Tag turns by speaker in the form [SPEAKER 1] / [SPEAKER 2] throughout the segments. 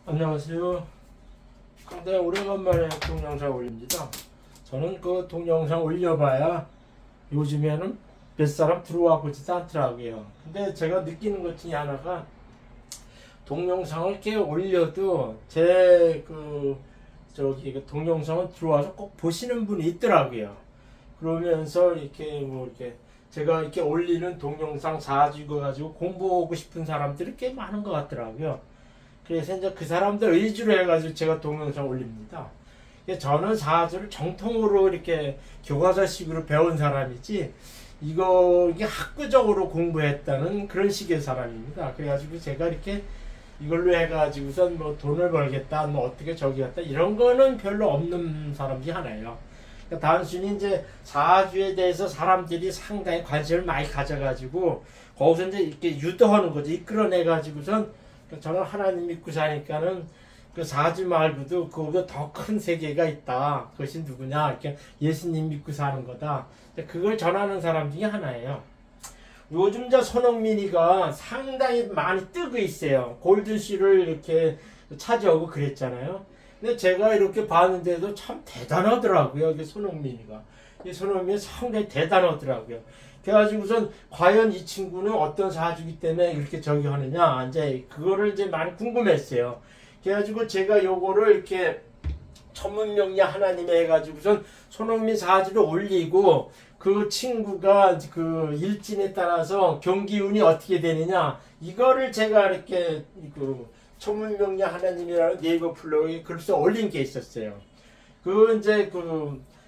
[SPEAKER 1] 안녕하세요. 상당히 오래간만에 동영상 올립니다. 저는 그 동영상 올려봐야 요즘에는 몇 사람 들어와 보지도 않더라고요. 근데 제가 느끼는 것 중에 하나가 동영상을 이렇게 올려도 제 동영상을 들어와서 꼭 보시는 분이 있더라고요. 그러면서 이렇게 제가 이렇게 올리는 동영상 사주고 가지고 공부하고 싶은 사람들이 꽤 많은 것 같더라고요. 그래서 이제 그 사람들 의지로 해가지고 제가 동영상 올립니다. 저는 사주를 정통으로 이렇게 교과서식으로 배운 사람이지, 이게 학구적으로 공부했다는 그런 식의 사람입니다. 그래가지고 제가 이렇게 이걸로 해가지고선 뭐 돈을 벌겠다, 뭐 어떻게 저기겠다, 이런 거는 별로 없는 사람 중에 하나예요. 그러니까 단순히 이제 사주에 대해서 사람들이 상당히 관심을 많이 가져가지고, 거기서 이제 이렇게 유도하는 거죠. 이끌어내가지고선 저는 하나님 믿고 사니까는 그 사주 말고도 그거보다 더 큰 세계가 있다. 그것이 누구냐? 이렇게 예수님 믿고 사는 거다. 그걸 전하는 사람 중에 하나예요. 요즘 저 손흥민이가 상당히 많이 뜨고 있어요. 골든슈를 이렇게 차지하고 그랬잖아요. 근데 제가 이렇게 봤는데도 참 대단하더라고요. 이게 손흥민이가. 이 손흥민이 상당히 대단하더라고요. 그래가지고선 과연 이 친구는 어떤 사주기 때문에 이렇게 저기 하느냐, 이제 그거를 이제 많이 궁금했어요. 그래가지고 제가 요거를 이렇게 천문명리 하나님에 해가지고선 손흥민 사주를 올리고, 그 친구가 그 일진에 따라서 경기운이 어떻게 되느냐, 이거를 제가 이렇게 그 천문명리 하나님이라는 네이버 블로그에 글써 올린 게 있었어요. 이제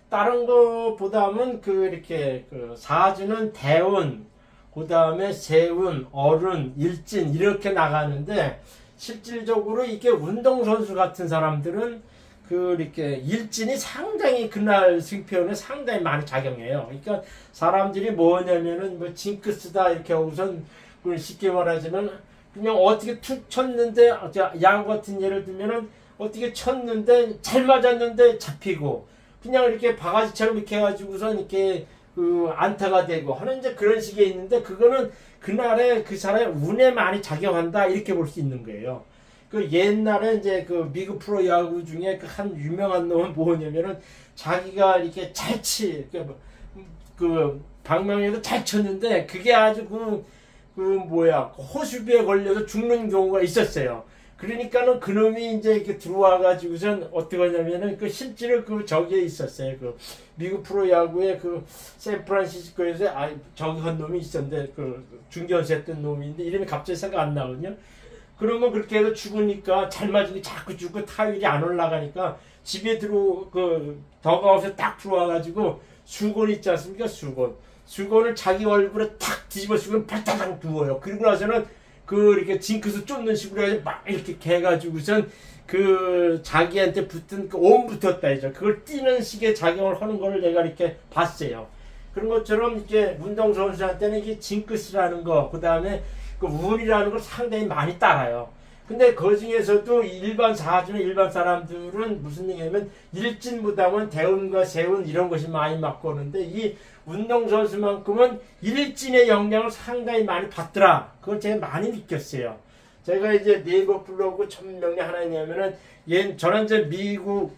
[SPEAKER 1] 다른 거보다는 이렇게 사주는 대운, 그 다음에 세운, 어른, 일진 이렇게 나가는데, 실질적으로 이게 운동선수 같은 사람들은 이렇게 일진이 상당히 그날 승패운에 상당히 많이 작용해요. 그러니까 사람들이 뭐냐면은 뭐 징크스다 이렇게 우선 쉽게 말하자면 그냥 어떻게 툭 쳤는데, 야구 같은 예를 들면은 어떻게 쳤는데 잘 맞았는데 잡히고, 그냥 이렇게 바가지처럼 이렇게 해가지고선 이렇게 안타가 되고 하는 이제 그런 식의 있는데, 그거는 그날에 그 사람의 운에 많이 작용한다 이렇게 볼 수 있는 거예요. 옛날에 이제 미국 프로야구 중에 한 유명한 놈은 뭐냐면은 자기가 이렇게 방망이도 잘 쳤는데 그게 아주 호수비에 걸려서 죽는 경우가 있었어요. 그러니까는 그놈이 이제 이렇게 들어와가지고선 어떻게 하냐면은 실제로 저기에 있었어요. 미국 프로야구에 샌프란시스코에서 저기 한 놈이 있었는데 중견수 했던 놈인데 이름이 갑자기 생각 안 나거든요. 그러면 그렇게 해서 죽으니까 잘 맞은 게 자꾸 죽고 타율이 안 올라가니까 집에 더가웃에 딱 들어와가지고 수건 있지 않습니까? 수건을 자기 얼굴에 탁 뒤집어 쓰고 발타당 누워요. 그리고 나서는 이렇게 징크스 쫓는 식으로 해서 막 이렇게 해가지고선 자기한테 붙은 온 붙었다 이죠. 그걸 띄는 식의 작용을 하는 거를 내가 이렇게 봤어요. 그런 것처럼 이렇게 운동선수한테는 이게 징크스라는 거, 그 다음에 운이라는 걸 상당히 많이 따라요. 근데 그 중에서도 일반 사람들은 무슨 얘기냐면 일진보다는 대운과 세운 이런 것이 많이 맞고 오는데, 이 운동선수만큼은 일진의 영향을 상당히 많이 받더라. 그걸 제가 많이 느꼈어요. 제가 이제 네이버 블로그 천문명리 하나냐면은 저는 이제 미국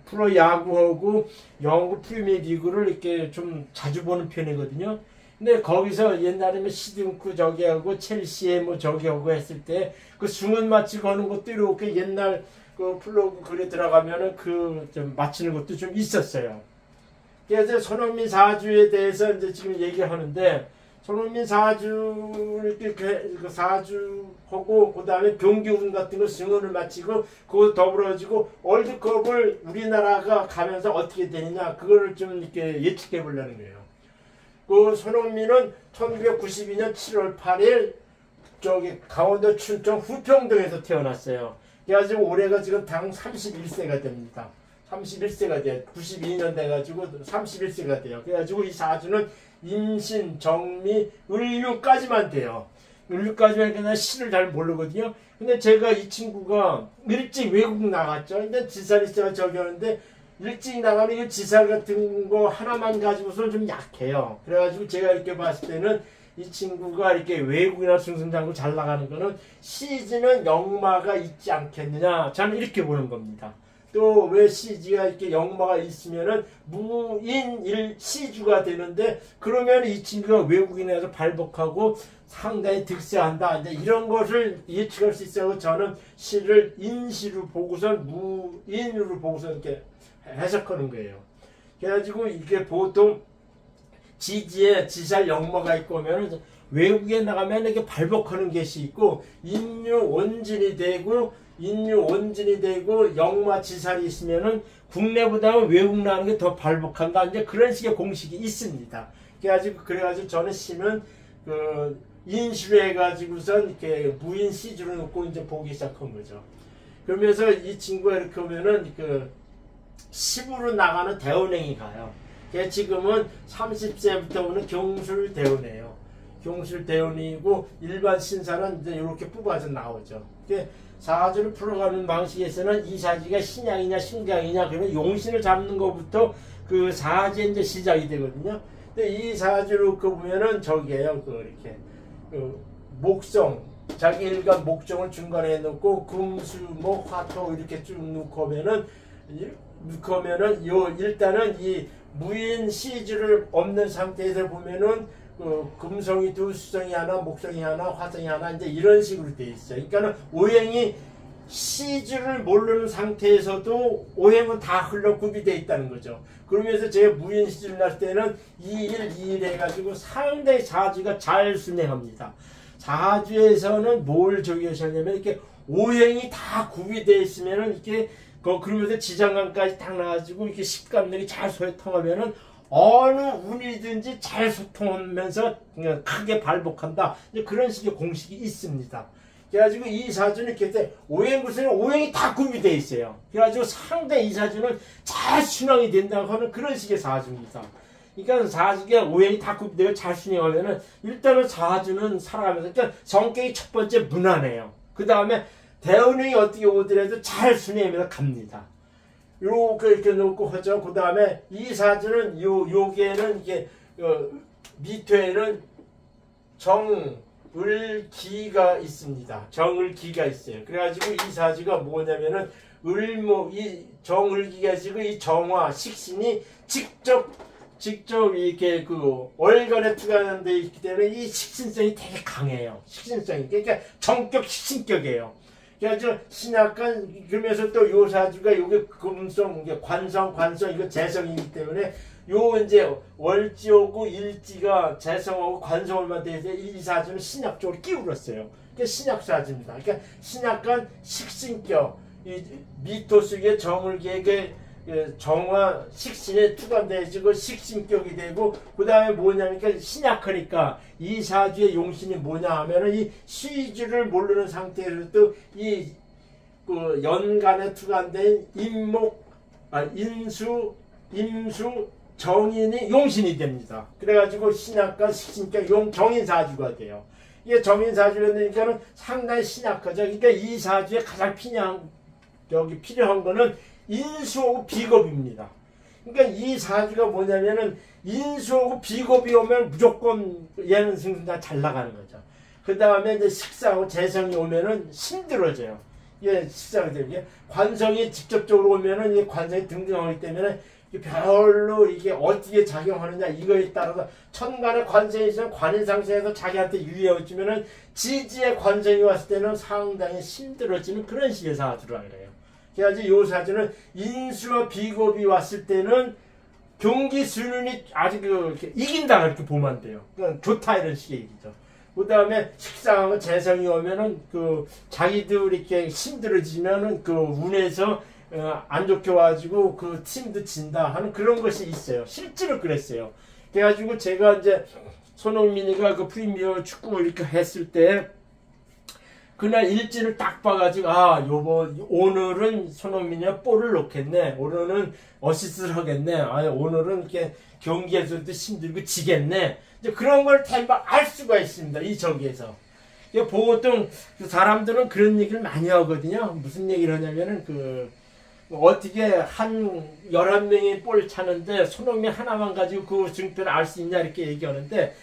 [SPEAKER 1] 프로야구하고 영국 프리미어리그를 이렇게 좀 자주 보는 편이거든요. 근데 거기서 옛날에는 시드니크 저기하고 첼시에 뭐 저기하고 했을 때 승은 맞히고 하는 것도 이렇게 옛날 블로그 글에 들어가면은 좀 맞히는 것도 좀 있었어요. 그래서 손흥민 사주에 대해서 이제 지금 얘기하는데, 손흥민 사주하고 그 다음에 경기운 같은 거 승운을 마치고 그거 더불어지고 월드컵을 우리나라가 가면서 어떻게 되느냐, 그거를 좀 이렇게 예측해 보려는 거예요. 손흥민은 1992년 7월 8일 강원도 춘천 후평동에서 태어났어요. 그래가지고 올해가 지금 당 31세가 됩니다. 31세가 돼요. 92년 돼가지고 31세가 돼요. 그래가지고 이 사주는 임신, 정미, 을류까지만 돼요. 을류까지만 그냥 시를 잘 모르거든요. 근데 제가 이 친구가 일찍 외국 나갔죠. 근데 지살이 저기 하는데 일찍 나가는 이 지살 같은 거 하나만 가지고서 좀 약해요. 그래가지고 제가 이렇게 봤을 때는 이 친구가 이렇게 외국이나 승승장구 잘 나가는 거는 CG는 역마가 있지 않겠느냐, 저는 이렇게 보는 겁니다. 또 왜 CG가 이렇게 역마가 있으면은 무인일 시주가 되는데, 그러면 이 친구가 외국인에서 발복하고 상당히 득세한다, 이제 이런 것을 예측할 수 있어요. 저는 시를 인시로 보고선 무인으로 보고선 이렇게 해석하는 거예요. 그래가지고 이게 보통 지지에 지살 역마가 있고 하면 외국에 나가면 이렇게 발복하는 것이 있고, 인류 원진이 되고 역마 지살이 있으면은 국내보다는 외국 나가는 게 더 발복한다, 이제 그런 식의 공식이 있습니다. 그래가지고 저는 시는 그 인시로 해가지고선 이렇게 무인 시주로 놓고 이제 보기 시작한 거죠. 그러면서 이 친구가 이렇게 오면은 그 10으로 나가는 대운행이 가요. 지금은 30세부터 오는 경술대운이에요. 경술대운이고 일반 신사는 이제 이렇게 뽑아서 나오죠. 사주를 풀어가는 방식에서는 이 사주가 신약이냐 신강이냐, 그러면 용신을 잡는 것부터 그 사주에 이제 시작이 되거든요. 근데 이 사주로 그 보면은 저기에요. 이렇게 목성, 자기 일간 목정을 중간에 놓고 금수목 화토 이렇게 쭉 놓고 하면은 일단은 이 무인 시주를 없는 상태에서 보면은 금성이 두, 수성이 하나, 목성이 하나, 화성이 하나, 이제 이런 식으로 되어 있어요. 그러니까는 오행이 시주를 모르는 상태에서도 오행은 다 흘러 구비되어 있다는 거죠. 그러면서 제가 무인 시주를 날 때는 2일, 2일 해가지고 상당히 사주가 잘 순행합니다. 사주에서는 뭘 적용하냐면 이렇게 오행이 다 구비되어 있으면은 이렇게 그러면서 지장간까지 딱 나가지고 이렇게 식감들이 잘 소통하면은 어느 운이든지 잘 소통하면서 그냥 크게 발복한다, 이제 그런 식의 공식이 있습니다. 그래가지고 이 사주는 이렇게 오행구슬은 오행이 다 구비되어 있어요. 그래가지고 상당히 이 사주는 잘 순항이 된다고 하는 그런 식의 사주입니다. 그러니까 사주가 오행이 다 구비되어 잘 순행하면은 일단은 사주는 살아가면서, 그러니까 성격이 첫 번째 무난해요. 그 다음에 대운이 어떻게 오더라도 잘 순행하면서 갑니다. 이렇게 놓고 하죠. 그 다음에 이 사주는 여기에는 이게 밑에는 정을기가 있습니다. 정을기가 있어요. 그래가지고 이 사주가 뭐냐면은 이 정을기가 있고 이 정화 식신이 직접 이렇게 월간에 투과하는 데 있기 때문에 이 식신성이 되게 강해요. 식신성이. 그러니까 정격 식신격이에요. 그래서 신약간, 그러면서 또 요 사주가 요게 금성, 관성, 이거 재성이기 때문에 요 이제 월지오고 일지가 재성하고 관성을만 대해서 이 사주는 신약 쪽으로 끼울었어요. 그게 신약 사주입니다. 그러니까 신약간 식신격, 이 미토스의 정을계의 정화 식신에 투과되어지고 식신격이 되고, 그 다음에 뭐냐면 신약하니까 이 사주의 용신이 뭐냐 하면은 이 시주를 모르는 상태에서도 이 연간에 투과된 인수, 임수, 정인이 용신이 됩니다. 그래가지고 신약과 식신격 정인 사주가 돼요. 이게 정인 사주가 되니까는 상당히 신약하죠. 그러니까 이 사주에 가장 필요한 거는 인수하고 비겁입니다. 그러니까 이 사주가 뭐냐면은 인수하고 비겁이 오면 무조건 얘는 승승장 잘 나가는 거죠. 그 다음에 이제 식상하고 재성이 오면은 힘들어져요. 예, 식상이 되게 관성이 직접적으로 오면은 이 관성이 등등하기 때문에 별로 이게 어떻게 작용하느냐 이거에 따라서 천간의 관성이 있으면 관인상승에서 자기한테 유리해지면은 지지의 관성이 왔을 때는 상당히 힘들어지는 그런 식의 사주라 그래요. 그래가지고 요 사주는 인수와 비겁이 왔을 때는 경기 순운이 아주 이렇게 이긴다 이렇게 보면 안 돼요. 그러니까 좋다 이런 식의 얘기죠. 그 다음에 식상하고 재성이 오면은 자기들 이렇게 힘들어지면은 운에서 안 좋게 와가지고 팀도 진다 하는 그런 것이 있어요. 실제로 그랬어요. 그래가지고 제가 이제 손흥민이가 프리미어 축구 이렇게 했을 때 그날 일지를 딱 봐가지고 오늘은 손흥민이가 볼을 넣겠네, 오늘은 어시스트를 하겠네, 오늘은 이렇게 경기에서도 힘들고 지겠네, 이제 그런 걸 대박 알 수가 있습니다. 이 저기에서. 보통 사람들은 그런 얘기를 많이 하거든요. 무슨 얘기를 하냐면은 어떻게 한 11명이 볼 차는데 손흥민 하나만 가지고 그 증표를 알 수 있냐 이렇게 얘기하는데,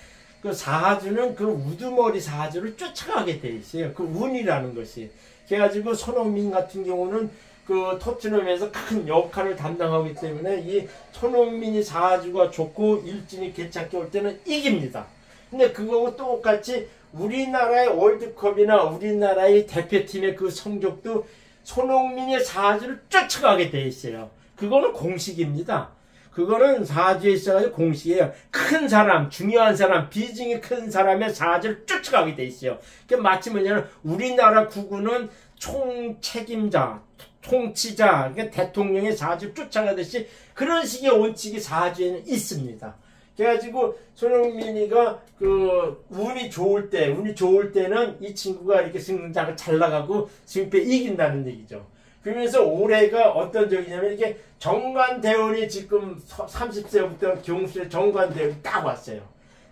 [SPEAKER 1] 그 사주는 그 우두머리 사주를 쫓아가게 돼 있어요. 그 운이라는 것이. 그래가지고 손흥민 같은 경우는 그 토트넘에서 큰 역할을 담당하기 때문에 이 손흥민이 사주가 좋고 일진이 괜찮게 올 때는 이깁니다. 근데 그거하고 똑같이 우리나라의 월드컵이나 우리나라의 대표팀의 그 성적도 손흥민의 사주를 쫓아가게 돼 있어요. 그거는 공식입니다. 그거는 사주에 있어가지고 공식이에요. 큰 사람, 중요한 사람, 비중이 큰 사람의 사주를 쫓아가게 돼 있어요. 그게 마치 뭐냐면 우리나라 국군은 총책임자, 통치자, 그러니까 대통령의 사주를 쫓아가듯이 그런 식의 원칙이 사주에는 있습니다. 그래가지고 손흥민이가 그 운이 좋을 때는 이 친구가 이렇게 승장을 잘 나가고 승패 이긴다는 얘기죠. 그러면서 올해가 어떤 적이냐면 이게 정관대운이 지금 30세부터 경술에 정관대운이 딱 왔어요.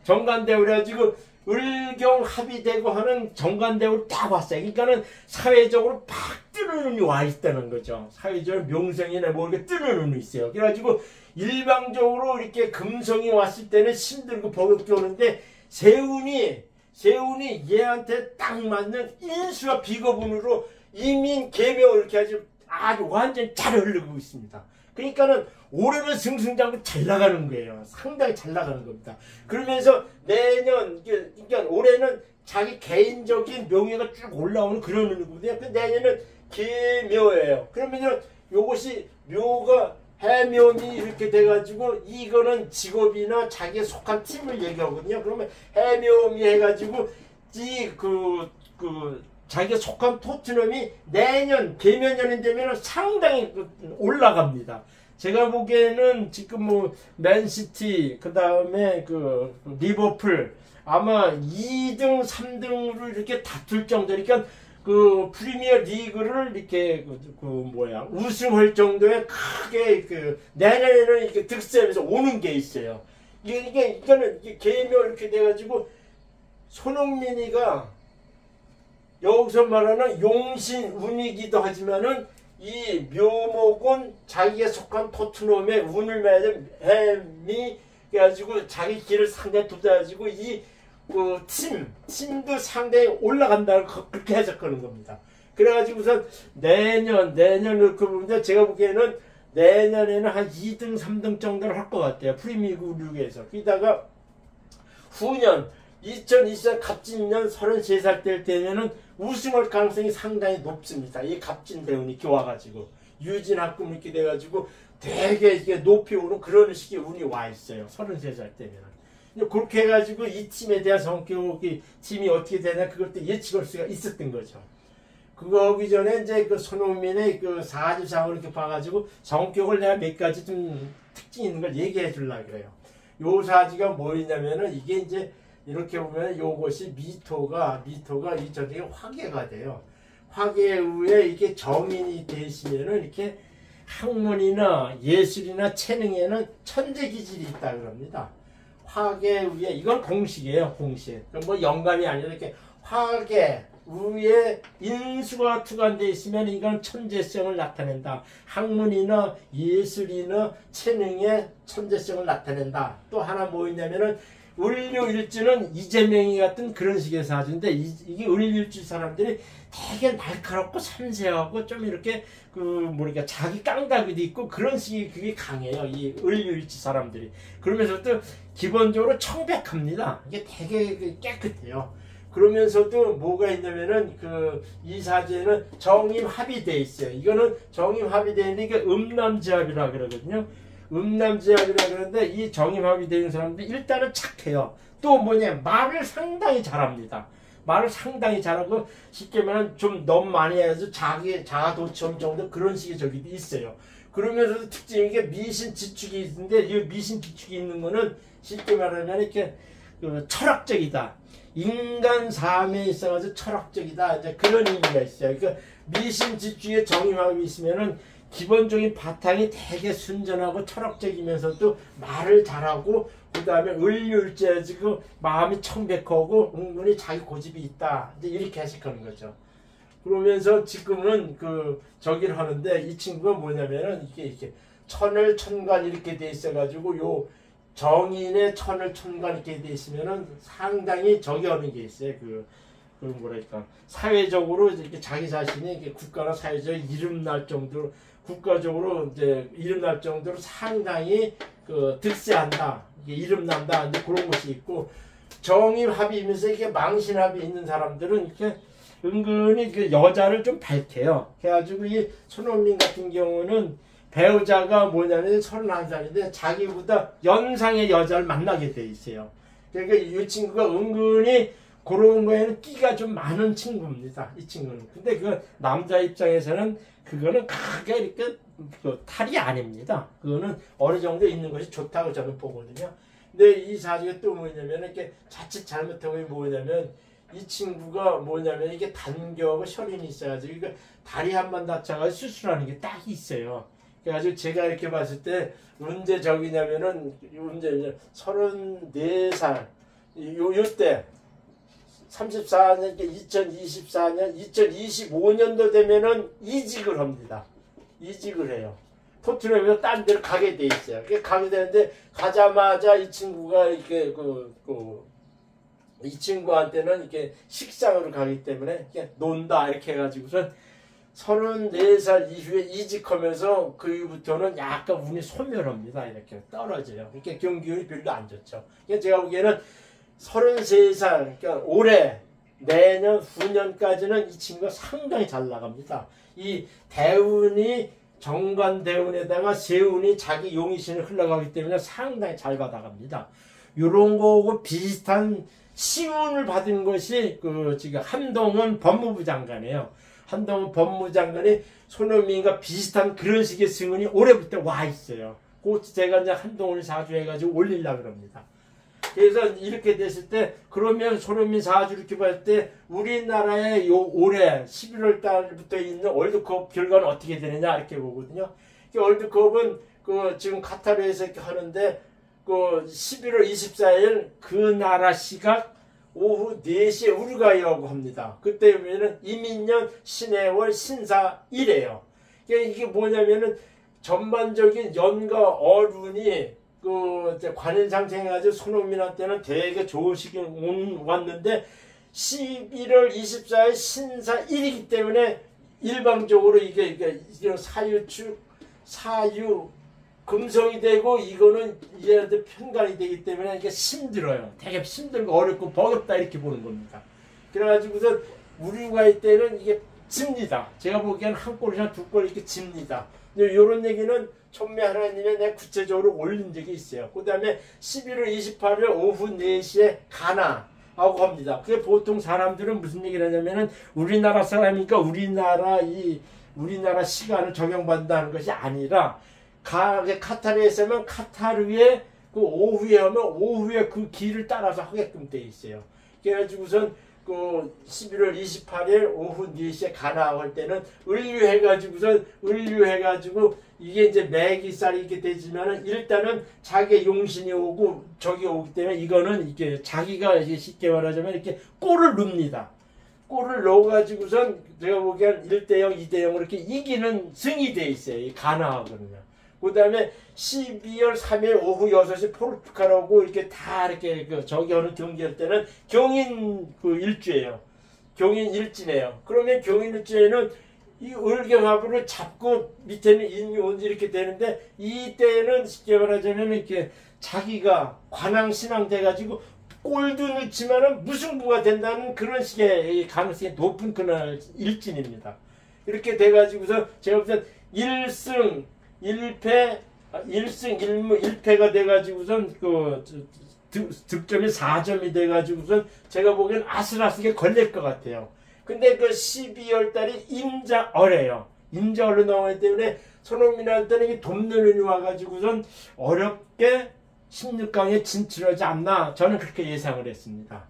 [SPEAKER 1] 정관대운 해가지고 을경 합의되고 하는 정관대운이 딱 왔어요. 그러니까는 사회적으로 팍 뜨는 운이 와 있다는 거죠. 사회적으로 명성이나 뭐 이렇게 뜨는 운이 있어요. 그래가지고 일방적으로 이렇게 금성이 왔을 때는 힘들고 버겁게 오는데 세운이 얘한테 딱 맞는 인수와 비거분으로 이민 개명 이렇게 아주 완전 잘 흐르고 있습니다. 그러니까는 올해는 승승장구 잘 나가는 거예요. 상당히 잘 나가는 겁니다. 그러면서 내년 그러니까 올해는 자기 개인적인 명예가 쭉 올라오는 그런 의미거든요. 근데 내년은 개묘예요. 그러면은 요것이 묘가 해묘미 이렇게 돼가지고 이거는 직업이나 자기에 속한 팀을 얘기하거든요. 그러면 해묘미 해가지고 자기가 속한 토트넘이 내년 개면년이 되면 상당히 올라갑니다. 제가 보기에는 지금 뭐 맨시티 그 다음에 그 리버풀 아마 2등 3등으로 이렇게 다툴 정도니까 그 프리미어 리그를 이렇게 우승할 정도의 크게 내년에는 이렇게 득세하면서 오는 게 있어요. 이거는 개묘 이렇게 돼가지고 손흥민이가 여기서 말하는 용신 운이기도 하지만은 이 묘목은 자기가 속한 토트넘의 운을 매는 햄이 해가지고 자기 길을 상당히 두다가지고 팀도 상당히 올라간다고 그렇게 해석하는 겁니다. 그래가지고선 내년을 그 보면 제가 보기에는 내년에는 한 2등, 3등 정도를 할 것 같아요. 프리미어 리그에서. 그러다가 후년 2024 갑진년 33살 될 때면은 우승할 가능성이 상당히 높습니다. 이 갑진대운이 이렇게 와가지고 유진합금 이렇게 돼가지고 되게 이게 높이 오는 그런 식의 운이 와 있어요. 33살 때면은. 그렇게 해가지고 이 팀에 대한 성격이 팀이 어떻게 되나 그것도 예측할 수가 있었던 거죠. 그거 오기 전에 이제 그 손흥민의 그 사주상을 이렇게 봐가지고 성격을 내가 몇 가지 좀 특징 있는 걸 얘기해 주려고 그래요. 요 사주가 뭐였냐면은 이게 이제 이렇게 보면 요것이 미토가 이 저기 화계가 돼요. 화계 위에 이게 정인이 되시면은 이렇게 학문이나 예술이나 재능에는 천재 기질이 있다 그럽니다. 화계 위에 이건 공식이에요. 공식. 뭐 영감이 아니라 이렇게 화계 위에 인수가 투관되어 있으면 이건 천재성을 나타낸다. 학문이나 예술이나 재능의 천재성을 나타낸다. 또 하나 뭐 있냐면은 을묘일주는 이재명이 같은 그런 식의 사주인데 이게 을묘일주 사람들이 되게 날카롭고 섬세하고 좀 이렇게 자기 깡다귀도 있고 그런 식이 그게 강해요. 이 을묘일주 사람들이. 그러면서도 기본적으로 청백합니다. 이게 되게 깨끗해요. 그러면서도 뭐가 있냐면은 이 사주에는 정임 합의되어 있어요. 이거는 정임 합의되어 있는 게 음남지합이라 그러거든요. 음남지합이라 그러는데 이 정임합이 되는 사람들이 일단은 착해요. 또 말을 상당히 잘합니다. 말을 상당히 잘하고 쉽게 말하면 좀 너무 많이 해서 자아도취 정도 그런 식의 저기도 있어요. 그러면서도 특징이 게 미신지축이 있는데 이 미신지축이 있는 거는 쉽게 말하면 이렇게 철학적이다. 인간 삶에 있어가지고 철학적이다. 이제 그런 의미가 있어요. 그러니까 미신지축에 정임합이 있으면은 기본적인 바탕이 되게 순전하고 철학적이면서도 말을 잘하고 그 다음에 을유일지고 마음이 청백하고 은근히 자기 고집이 있다. 이제 이렇게 해석하는 거죠. 그러면서 지금은 저기를 하는데 이 친구가 뭐냐면은 이게 천을 천간 이렇게 돼 있어가지고 정인의 천을 천간 이렇게 돼 있으면은 상당히 저기 하는 게 있어요. 그 뭐랄까 사회적으로 이렇게 자기 자신이 이렇게 국가나 사회적 이름 날 정도로 국가적으로 이제 이름 날 정도로 상당히 그 득세한다, 이게 이름 난다, 이제 그런 것이 있고, 정인합이면서 이게 망신합이 있는 사람들은 이렇게 은근히 그 여자를 좀 밝혀요. 그래가지고 이 손흥민 같은 경우는 배우자가 뭐냐면 31살인데 자기보다 연상의 여자를 만나게 돼 있어요. 그러니까 이 친구가 은근히 그런 거에는 끼가 좀 많은 친구입니다. 이 친구는. 근데 그 남자 입장에서는 그거는 크게 이렇게 그 탈이 아닙니다. 그거는 어느 정도 있는 것이 좋다고 저는 보거든요. 근데 이 사주가 또 뭐냐면 이렇게 자칫 잘못하고 뭐냐면 이 친구가 뭐냐면 이게 단교하고 혈인이 있어가지고 이거 다리 한 번 다쳐가지고 수술하는 게 딱 있어요. 그래가지고 제가 이렇게 봤을 때 언제 저기냐면은 언제 34살 요때 34년 2024년 2025년도 되면은 이직을 합니다. 이직을 해요. 토트넘에서 딴 데로 가게 돼 있어요. 가게 되는데 가자마자 이 친구가 이렇게 이 친구한테는 이렇게 식상으로 가기 때문에 이렇게 논다 이렇게 해가지고선 34살 이후에 이직하면서 그 이후부터는 약간 운이 소멸합니다. 이렇게 떨어져요. 이렇게 경기운이 별로 안 좋죠. 그러니까 제가 보기에는 33살, 그러니까 올해 내년 후년까지는 이 친구가 상당히 잘 나갑니다. 이 대운이 정관 대운에다가 세운이 자기 용의신을 흘러가기 때문에 상당히 잘 받아갑니다. 이런 거하고 비슷한 시운을 받은 것이 지금 한동훈 법무부 장관이에요. 한동훈 법무부 장관이 손흥민과 비슷한 그런 식의 승운이 올해부터 와 있어요. 그 제가 이제 한동훈을 사주해가지고 올리려고 합니다. 그래서 이렇게 됐을 때 그러면 손흥민 사주 이렇게 봤을 때 우리나라의 올해 11월 달부터 있는 월드컵 결과는 어떻게 되느냐 이렇게 보거든요. 월드컵은 지금 카타르에서 이렇게 하는데 11월 24일 그 나라 시각 오후 4시에 우루과이하고 합니다. 그때면은 이민년 신해월 신사일이에요. 이게 뭐냐면은 전반적인 연과 어른이 관인상생 해가지고 손흥민한테는 되게 좋은 시기가 왔는데 11월 24일 신사일이기 때문에 일방적으로 이게 사유축, 사유, 금성이 되고 이거는 얘한테 편관이 되기 때문에 이게 힘들어요. 되게 힘들고 어렵고 버겁다 이렇게 보는 겁니다. 그래가지고서 우루과이 때는 이게 집니다. 제가 보기에는 한 골이나 두 골 이렇게 집니다. 이런 얘기는 천매 하나님에 내가 구체적으로 올린 적이 있어요. 그 다음에 11월 28일 오후 4시에 가나하고 합니다. 그게 보통 사람들은 무슨 얘기를 하냐면은 우리나라 사람이니까 우리나라 시간을 적용받는다는 것이 아니라 카타르에서는 카타르에 오후에 하면 오후에 그 길을 따라서 하게끔 돼 있어요. 그래가지고선 11월 28일 오후 4시에 가나 할 때는 을류해가지고 이게 이제 매기살이 이렇게 되지만은 일단은 자기의 용신이 오고 저기 오기 때문에 이거는 이게 자기가 이제 쉽게 말하자면 이렇게 골을 넣습니다. 골을 넣어가지고선 제가 보기엔 1대0, 2대0으로 이렇게 이기는 승이 돼 있어요. 이 가나하거든요. 그 다음에 12월 3일 오후 6시 포르투갈하고 이렇게 다 이렇게 저기 하는 경기할 때는 경인 일주예요. 경인 일진이에요. 그러면 경인 일주에는 이 을경합을 잡고 밑에는 인유온지 이렇게 되는데 이때는 쉽게 말하자면 이렇게 자기가 관왕신앙 돼가지고 골도 넣지만은 무승부가 된다는 그런 식의 가능성이 높은 그날 일진입니다. 이렇게 돼가지고서 제가 볼때 1승 1패 1패가 돼가지고선 득점이 4점이 돼가지고선 제가 보기엔 아슬아슬하게 걸릴 것 같아요. 근데 12월 달이 임자월이에요. 임자월로 나오기 때문에 손흥민한테는 이게 돕는 운이 와가지고선 어렵게 16강에 진출하지 않나 저는 그렇게 예상을 했습니다.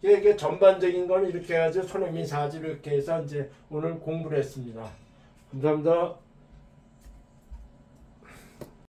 [SPEAKER 1] 이게 전반적인 건 이렇게 해가지고 손흥민 사주를 이렇게 해서 이제 오늘 공부를 했습니다. 감사합니다.